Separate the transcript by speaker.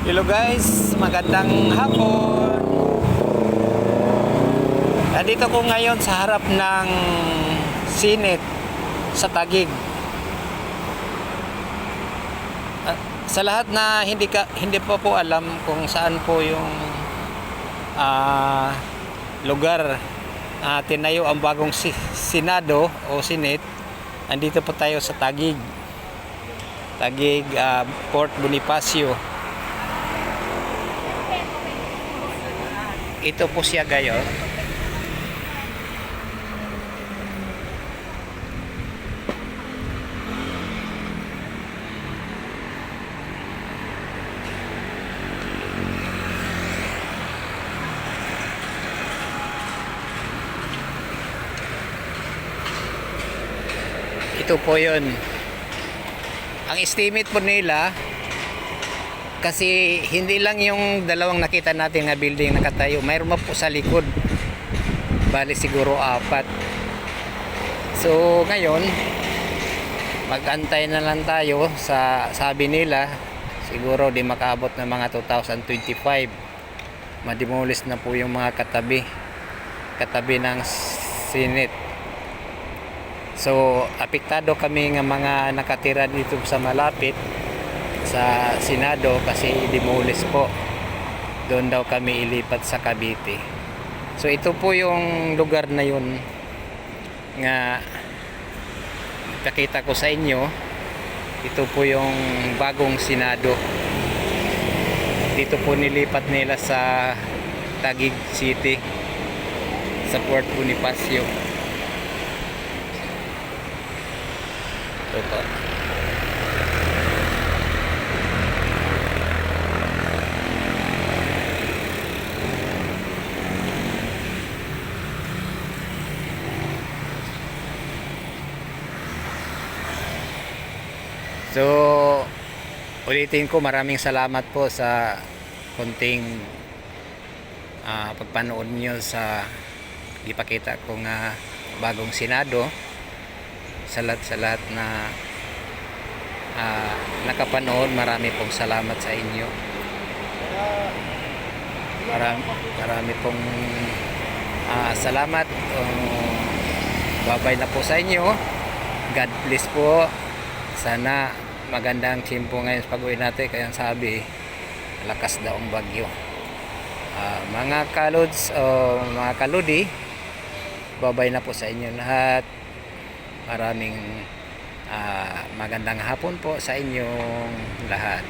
Speaker 1: Hello guys, magandang hapon. Nandito ko ngayon sa harap ng Senate sa Taguig. Sa lahat na hindi pa po alam kung saan po yung lugar tinayo ang bagong Senado o Senate, andito po tayo sa Taguig. Port Bonifacio. Ito po siya gayon. Ito po yun. Ang estimate po nila, kasi hindi lang yung dalawang nakita natin na building nakatayo, mayroon pa po sa likod, bali siguro 4. So ngayon mag-antay na lang tayo. Sa sabi nila siguro di makaabot ng mga 2025 mademolish na po yung mga katabi ng Senate. So apektado kami ng mga nakatira dito sa malapit sa Senado kasi demolish po. Doon daw kami ilipat sa Cavite. So ito po yung lugar na yun nga nakita ko sa inyo. Ito po yung bagong Senado. Dito po nilipat nila sa Taguig City sa Port Bonifacio. Ito po. So, ulitin ko, maraming salamat po sa konting pagpanood nyo sa ipakita kong bagong Senado. Sa lahat na nakapanood, marami pong salamat sa inyo. Marami pong salamat. Babay na po sa inyo. God bless po. Sana magandang tempo ngayon sa pag-uwi natin. Kaya sabi, lakas daw ang bagyo. Mga kalods o mga kaludi, babay na po sa inyo lahat. Maraming magandang hapon po sa inyong lahat.